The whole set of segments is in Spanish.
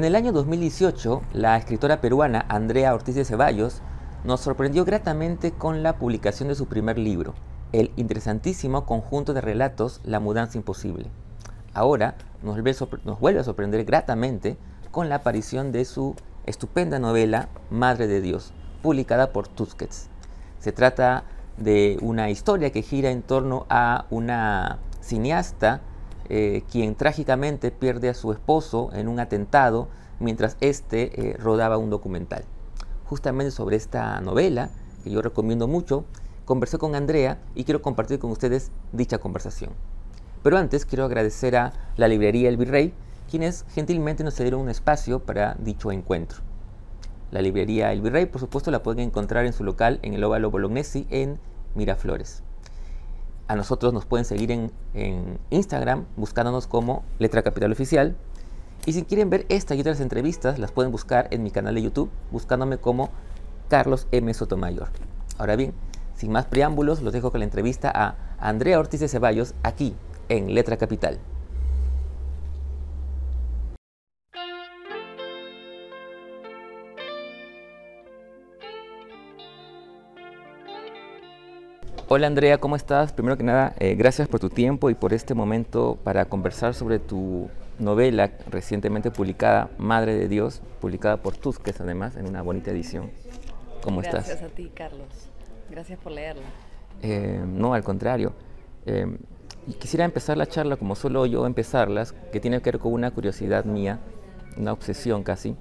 En el año 2018, la escritora peruana Andrea Ortiz de Ceballos nos sorprendió gratamente con la publicación de su primer libro, el interesantísimo conjunto de relatos La mudanza imposible. Ahora nos vuelve a sorprender gratamente con la aparición de su estupenda novela Madre de Dios, publicada por Tusquets. Se trata de una historia que gira en torno a una cineasta quien trágicamente pierde a su esposo en un atentado mientras éste rodaba un documental. Justamente sobre esta novela, que yo recomiendo mucho, conversé con Andrea y quiero compartir con ustedes dicha conversación. Pero antes quiero agradecer a la librería El Virrey, quienes gentilmente nos cedieron un espacio para dicho encuentro. La librería El Virrey, por supuesto, la pueden encontrar en su local en el Óvalo Bolognesi en Miraflores. A nosotros nos pueden seguir en Instagram buscándonos como Letra Capital Oficial. Y si quieren ver esta y otras entrevistas, las pueden buscar en mi canal de YouTube buscándome como Carlos M. Sotomayor. Ahora bien, sin más preámbulos, los dejo con la entrevista a Andrea Ortiz de Ceballos aquí en Letra Capital. Hola Andrea, ¿cómo estás? Primero que nada, gracias por tu tiempo y por este momento para conversar sobre tu novela recientemente publicada, Madre de Dios, publicada por Tusquets además, en una bonita edición. ¿Cómo estás? Gracias a ti, Carlos. Gracias por leerla. No, al contrario. Quisiera empezar la charla como suelo yo empezarlas, que tiene que ver con una curiosidad mía, una obsesión casi,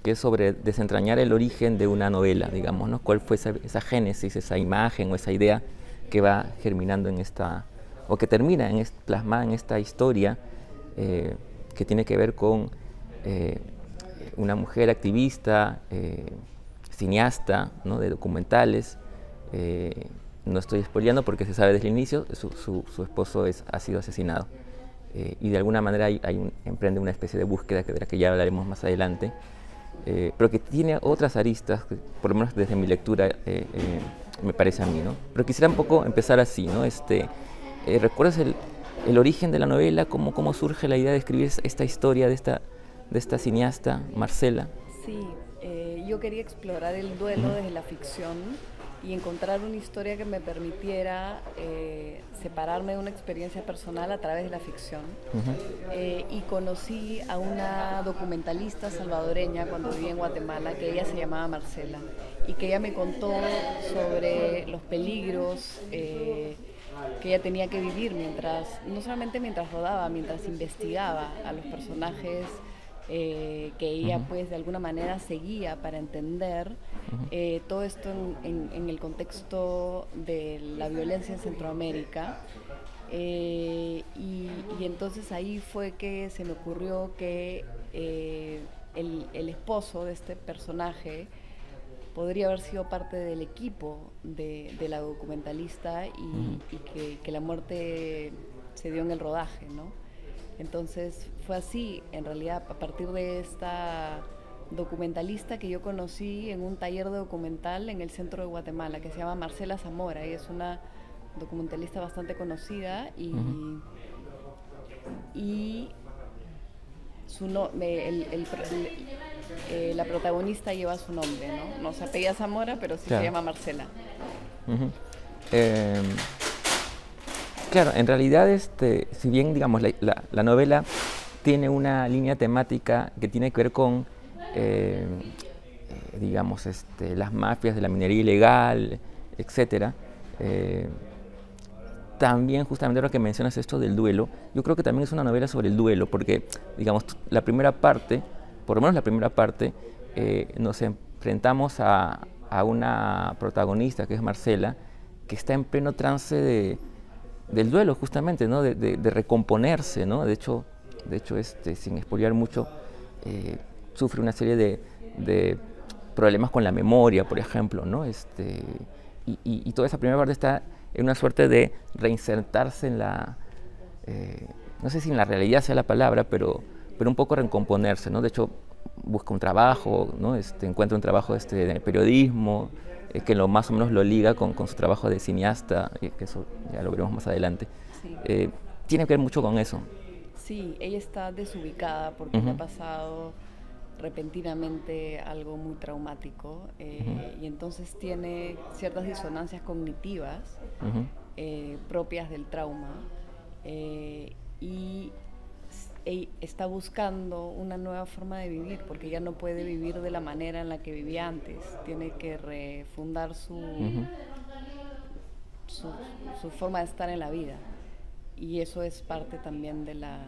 que es sobre desentrañar el origen de una novela, digamos, ¿no? ¿Cuál fue esa génesis, esa imagen o esa idea que va germinando en esta, o que termina plasmada en esta historia que tiene que ver con una mujer activista, cineasta, ¿no? De documentales. No estoy spoileando porque se sabe desde el inicio, su esposo ha sido asesinado. Y de alguna manera emprende una especie de búsqueda de la que ya hablaremos más adelante, pero que tiene otras aristas, que, por lo menos desde mi lectura, me parece a mí, ¿no? Pero quisiera un poco empezar así, ¿no? ¿Recuerdas el origen de la novela? ¿Cómo surge la idea de escribir esta historia de esta cineasta, Marcela? Sí, yo quería explorar el duelo desde la ficción y encontrar una historia que me permitiera separarme de una experiencia personal a través de la ficción. Y conocí a una documentalista salvadoreña cuando vivía en Guatemala, que ella se llamaba Marcela, y que ella me contó sobre los peligros que ella tenía que vivir no solamente mientras rodaba, mientras investigaba a los personajes que ella pues de alguna manera seguía para entender todo esto en el contexto de la violencia en Centroamérica. Y entonces ahí fue que se me ocurrió que el esposo de este personaje podría haber sido parte del equipo de la documentalista y que la muerte se dio en el rodaje, ¿no? Entonces fue así, en realidad, a partir de esta documentalista que yo conocí en un taller de documental en el centro de Guatemala, que se llama Marcela Zamora. Ella es una documentalista bastante conocida y la protagonista lleva su nombre, ¿no? No se apellida Zamora, pero sí claro. Se llama Marcela. Claro, en realidad, si bien digamos la novela tiene una línea temática que tiene que ver con, digamos, las mafias de la minería ilegal, etcétera, también justamente ahora que mencionas esto del duelo, yo creo que también es una novela sobre el duelo, porque, digamos, la primera parte, por lo menos la primera parte, nos enfrentamos a una protagonista que es Marcela, que está en pleno trance del duelo justamente, ¿no? de recomponerse, ¿no? De hecho sin spoilear mucho, sufre una serie de problemas con la memoria, por ejemplo, ¿no? Y toda esa primera parte está en una suerte de reinsertarse en no sé si en la realidad sea la palabra, pero un poco recomponerse, ¿no? De hecho, busca un trabajo, ¿no? Encuentra un trabajo en el periodismo, que más o menos lo liga con su trabajo de cineasta, que eso ya lo veremos más adelante. Sí. Tiene que ver mucho con eso. Sí, ella está desubicada porque le ha pasado repentinamente algo muy traumático, y entonces tiene ciertas disonancias cognitivas propias del trauma, y está buscando una nueva forma de vivir, porque ya no puede vivir de la manera en la que vivía antes. Tiene que refundar su forma de estar en la vida. Y eso es parte también de la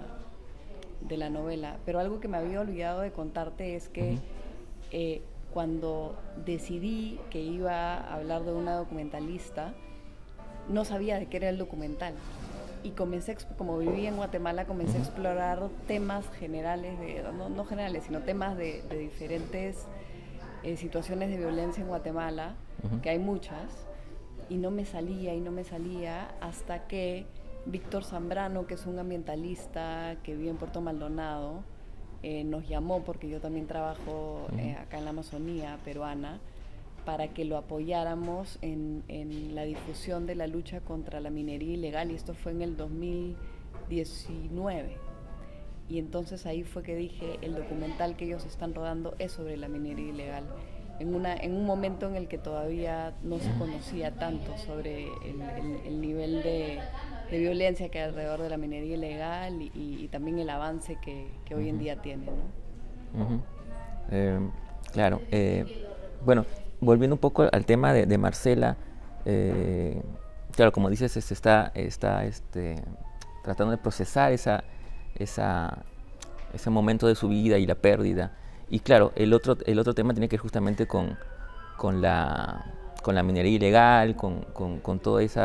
novela. Pero algo que me había olvidado de contarte es que cuando decidí que iba a hablar de una documentalista, no sabía de qué era el documental. Y comencé, como vivía en Guatemala, comencé a explorar temas generales, no generales, sino temas de diferentes situaciones de violencia en Guatemala, que hay muchas, y no me salía hasta que Víctor Zambrano, que es un ambientalista que vive en Puerto Maldonado, nos llamó, porque yo también trabajo acá en la Amazonía peruana, para que lo apoyáramos en la difusión de la lucha contra la minería ilegal, y esto fue en el 2019. Y entonces ahí fue que dije, el documental que ellos están rodando es sobre la minería ilegal, en un momento en el que todavía no se conocía tanto sobre el nivel de violencia que hay alrededor de la minería ilegal, y también el avance que hoy en día tiene, ¿no? Claro. Bueno, volviendo un poco al tema de Marcela, claro, como dices, está tratando de procesar ese momento de su vida y la pérdida. Y claro, el otro tema tiene que ver justamente con la minería ilegal, con todo ese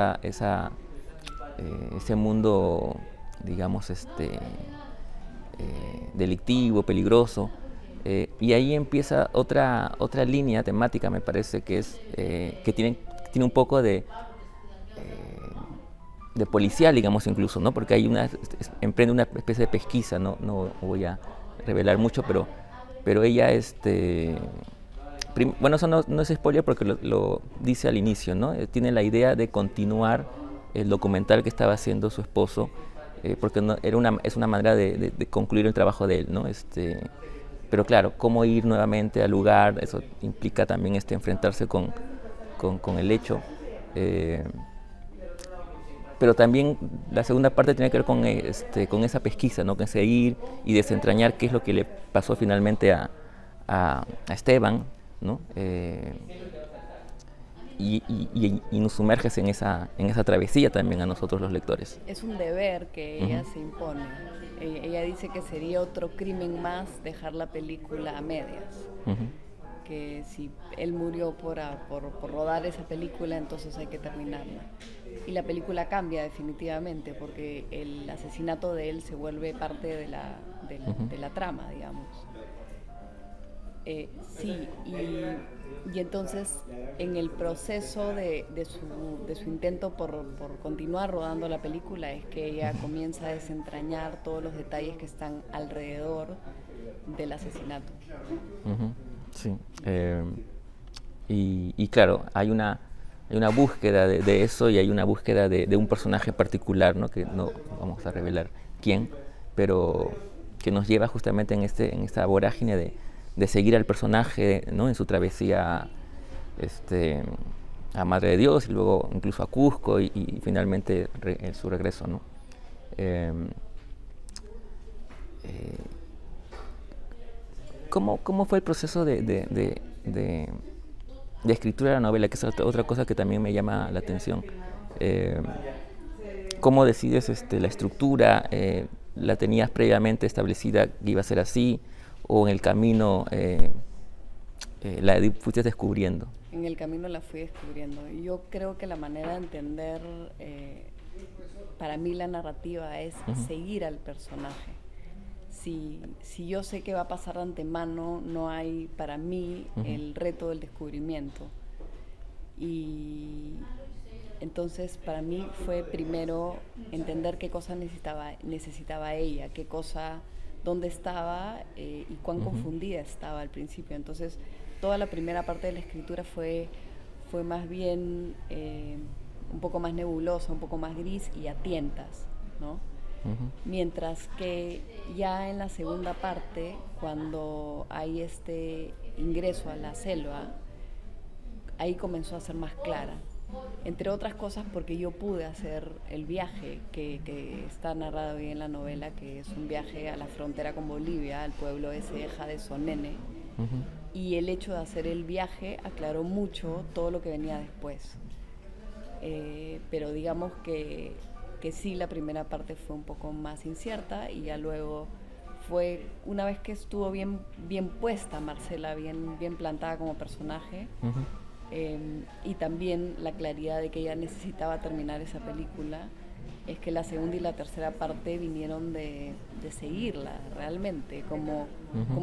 mundo, digamos, delictivo, peligroso. Y ahí empieza otra línea temática, me parece, que es que tiene un poco de policial, digamos, incluso, ¿no? Porque emprende una especie de pesquisa, no voy a revelar mucho, pero ella, bueno, eso no es spoiler porque lo dice al inicio, ¿no? Tiene la idea de continuar el documental que estaba haciendo su esposo, porque es una manera de concluir el trabajo de él, ¿no? Pero claro, cómo ir nuevamente al lugar, eso implica también enfrentarse con el hecho. Pero también la segunda parte tiene que ver con esa pesquisa, ¿no? Con seguir y desentrañar qué es lo que le pasó finalmente a Esteban, ¿no? Y nos sumerges en esa travesía también a nosotros los lectores. Es un deber que ella se impone. Ella dice que sería otro crimen más dejar la película a medias. Que si él murió por rodar esa película, entonces hay que terminarla. Y la película cambia definitivamente, porque el asesinato de él se vuelve parte de la trama, digamos. Sí, y entonces en el proceso de su intento por continuar rodando la película es que ella comienza a desentrañar todos los detalles que están alrededor del asesinato. Sí, y claro, hay una búsqueda de eso, y hay una búsqueda de un personaje particular, ¿no? Que no vamos a revelar quién, pero que nos lleva justamente en esta vorágine de seguir al personaje, ¿no? En su travesía a Madre de Dios, y luego incluso a Cusco, y finalmente en su regreso, ¿no? ¿Cómo fue el proceso de escritura de la novela? Que es otra cosa que también me llama la atención. ¿Cómo decides la estructura? ¿La tenías previamente establecida que iba a ser así? ¿O en el camino la fuiste descubriendo? En el camino la fui descubriendo. Yo creo que la manera de entender, para mí la narrativa es seguir al personaje. Si yo sé qué va a pasar de antemano, no hay para mí el reto del descubrimiento. Y entonces para mí fue primero entender qué cosa necesitaba ella, dónde estaba, y cuán confundida estaba al principio. Entonces toda la primera parte de la escritura fue más bien un poco más nebulosa, un poco más gris y a tientas, ¿no? Mientras que ya en la segunda parte, cuando hay este ingreso a la selva, ahí comenzó a ser más clara. Entre otras cosas porque yo pude hacer el viaje que está narrado ahí en la novela, que es un viaje a la frontera con Bolivia, al pueblo de Ceja de Sonene. Y el hecho de hacer el viaje aclaró mucho todo lo que venía después. Pero digamos que sí, la primera parte fue un poco más incierta y ya luego fue, una vez que estuvo bien puesta Marcela, bien plantada como personaje, y también la claridad de que ella necesitaba terminar esa película, es que la segunda y la tercera parte vinieron de seguirla realmente, como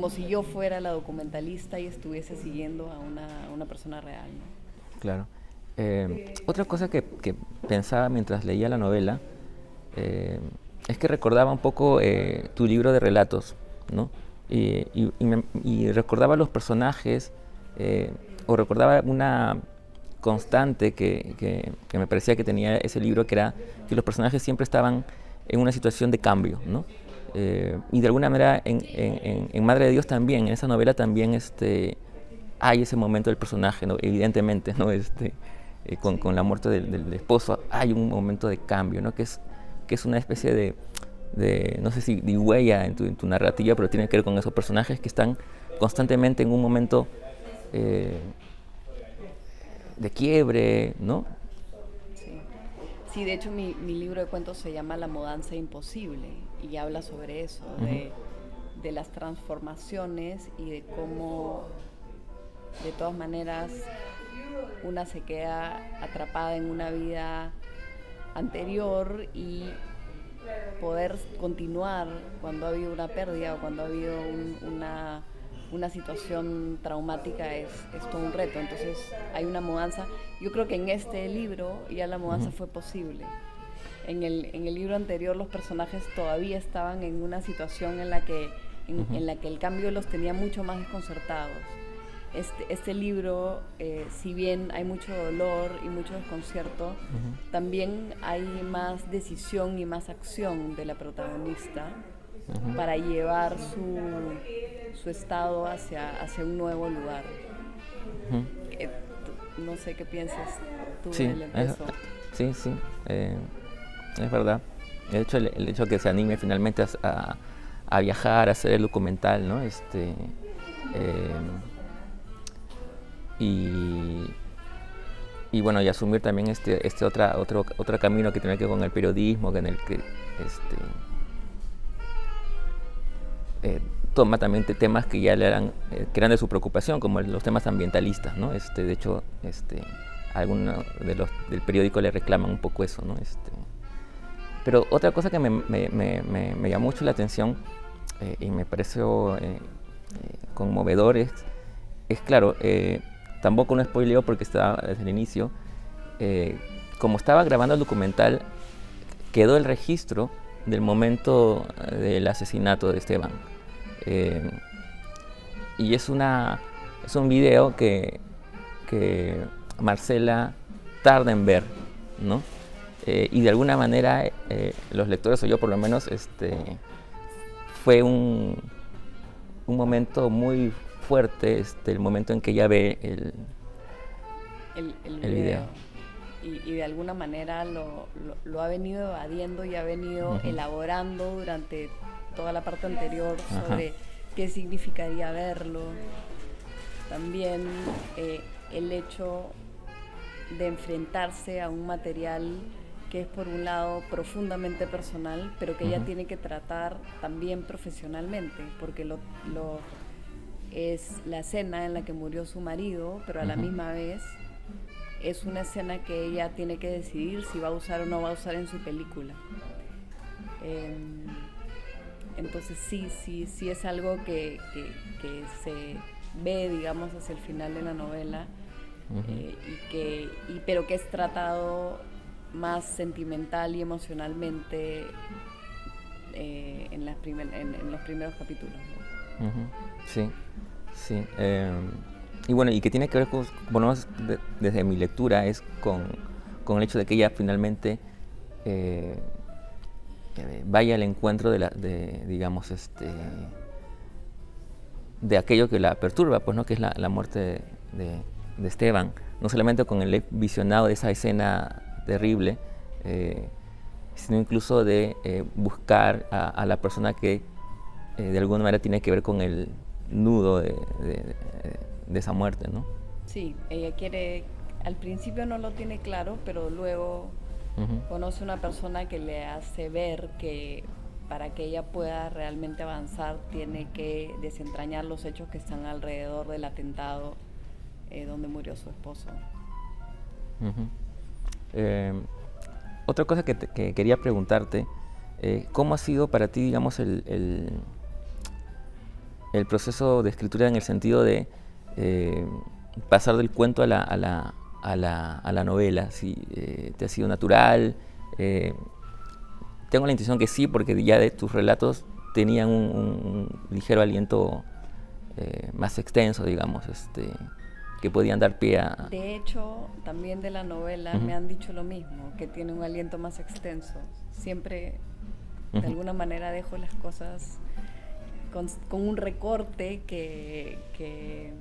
si yo fuera la documentalista y estuviese siguiendo a una persona real, ¿no? Claro. Otra cosa que pensaba mientras leía la novela es que recordaba un poco tu libro de relatos, ¿no? Y recordaba los personajes, o recordaba una constante que me parecía que tenía ese libro, que era que los personajes siempre estaban en una situación de cambio, ¿no? Y de alguna manera en Madre de Dios también, en esa novela también hay ese momento del personaje, ¿no? Evidentemente, ¿no? Con la muerte del esposo hay un momento de cambio, ¿no? Que es una especie de no sé si de huella en tu narrativa, pero tiene que ver con esos personajes que están constantemente en un momento de quiebre, ¿no? Sí, de hecho mi libro de cuentos se llama La mudanza imposible y habla sobre eso, de las transformaciones y de cómo de todas maneras una se queda atrapada en una vida anterior y poder continuar cuando ha habido una pérdida o cuando ha habido una situación traumática es todo un reto. Entonces hay una mudanza. Yo creo que en este libro ya la mudanza fue posible. En el libro anterior los personajes todavía estaban en una situación en la que el cambio los tenía mucho más desconcertados. Este libro, si bien hay mucho dolor y mucho desconcierto, también hay más decisión y más acción de la protagonista para llevar su estado hacia un nuevo lugar. No sé qué piensas tú de eso. Sí, es verdad. De hecho, el hecho de que se anime finalmente a viajar, a hacer el documental, ¿no? Y bueno, y asumir también otro camino que tiene que ver con el periodismo, en el que toma también temas que ya eran de su preocupación, como los temas ambientalistas, ¿no? De hecho, algunos del periódico le reclaman un poco eso, ¿no? Pero otra cosa que me llamó mucho la atención y me pareció conmovedor es claro, tampoco no spoileo porque estaba desde el inicio, como estaba grabando el documental, quedó el registro del momento del asesinato de Esteban. Y es un video que Marcela tarda en ver, ¿no? Y de alguna manera los lectores, o yo por lo menos, fue un momento muy fuerte, el momento en que ella ve el video. Y de alguna manera lo ha venido evadiendo y ha venido elaborando durante toda la parte anterior sobre qué significaría verlo. También el hecho de enfrentarse a un material que es por un lado profundamente personal, pero que ella tiene que tratar también profesionalmente, porque es la escena en la que murió su marido, pero a la misma vez es una escena que ella tiene que decidir si va a usar o no va a usar en su película. Entonces sí es algo que se ve, digamos, hacia el final de la novela, pero que es tratado más sentimental y emocionalmente en los primeros capítulos, ¿no? Sí. Y bueno, y que tiene que ver con, bueno, desde mi lectura, es con el hecho de que ella finalmente vaya al encuentro digamos, de aquello que la perturba, pues, ¿no? Que es la muerte de Esteban, no solamente con el visionado de esa escena terrible, sino incluso de buscar a la persona que de alguna manera tiene que ver con el nudo de esa muerte, ¿no? Sí, ella quiere, al principio no lo tiene claro, pero luego conoce una persona que le hace ver que para que ella pueda realmente avanzar tiene que desentrañar los hechos que están alrededor del atentado donde murió su esposo. Otra cosa que quería preguntarte, ¿cómo ha sido para ti, digamos, el proceso de escritura en el sentido de pasar del cuento a la novela? Si te ha sido natural. Tengo la intuición que sí, porque ya de tus relatos tenían un ligero aliento más extenso, digamos, que podían dar pie a... De hecho, también de la novela me han dicho lo mismo, que tiene un aliento más extenso. Siempre, de alguna manera, dejo las cosas con un recorte que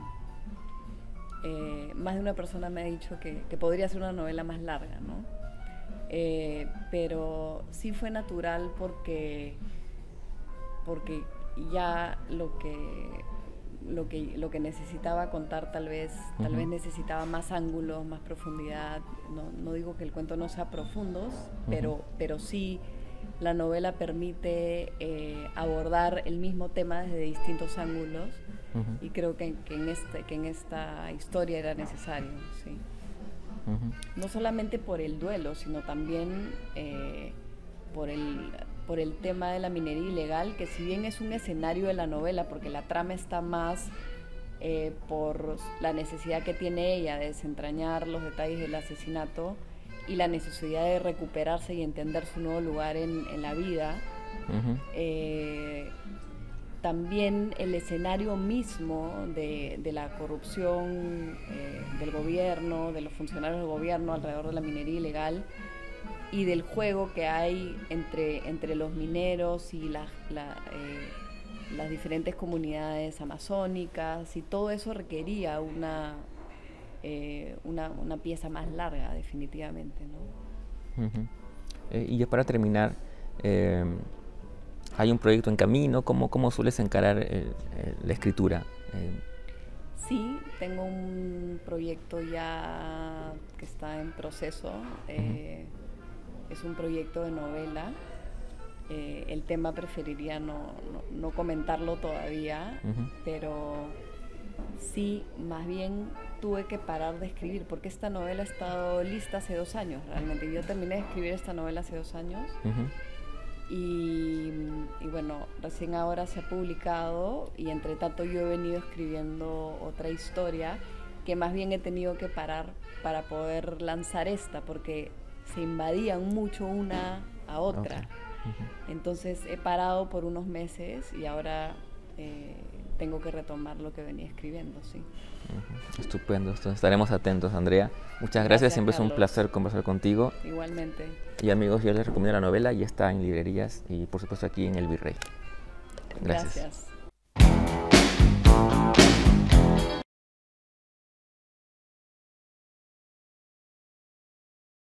más de una persona me ha dicho que podría ser una novela más larga, ¿no? Pero sí fue natural porque ya lo que necesitaba contar tal vez necesitaba más ángulos, más profundidad. No digo que el cuento no sea profundo, pero sí la novela permite abordar el mismo tema desde distintos ángulos, y creo que en esta historia era necesario, sí. No solamente por el duelo, sino también por el tema de la minería ilegal, que si bien es un escenario de la novela, porque la trama está más por la necesidad que tiene ella de desentrañar los detalles del asesinato y la necesidad de recuperarse y entender su nuevo lugar en la vida. También el escenario mismo de la corrupción del gobierno, de los funcionarios del gobierno alrededor de la minería ilegal, y del juego que hay entre los mineros y las diferentes comunidades amazónicas, y todo eso requería una pieza más larga, definitivamente, ¿no? Y ya para terminar, ¿hay un proyecto en camino? ¿Cómo sueles encarar la escritura? Sí, tengo un proyecto ya que está en proceso. Es un proyecto de novela. El tema preferiría no comentarlo todavía, pero sí, más bien tuve que parar de escribir, porque esta novela ha estado lista hace 2 años realmente. Yo terminé de escribir esta novela hace 2 años. Y bueno, recién ahora se ha publicado, y entre tanto yo he venido escribiendo otra historia que más bien he tenido que parar para poder lanzar esta, porque se invadían mucho una a otra. Entonces he parado por unos meses y ahora tengo que retomar lo que venía escribiendo, sí. Estupendo, entonces estaremos atentos, Andrea. Muchas gracias, siempre Carlos. es un placer conversar contigo. Igualmente. Y amigos, yo les recomiendo la novela, ya está en librerías y por supuesto aquí en El Virrey. Gracias.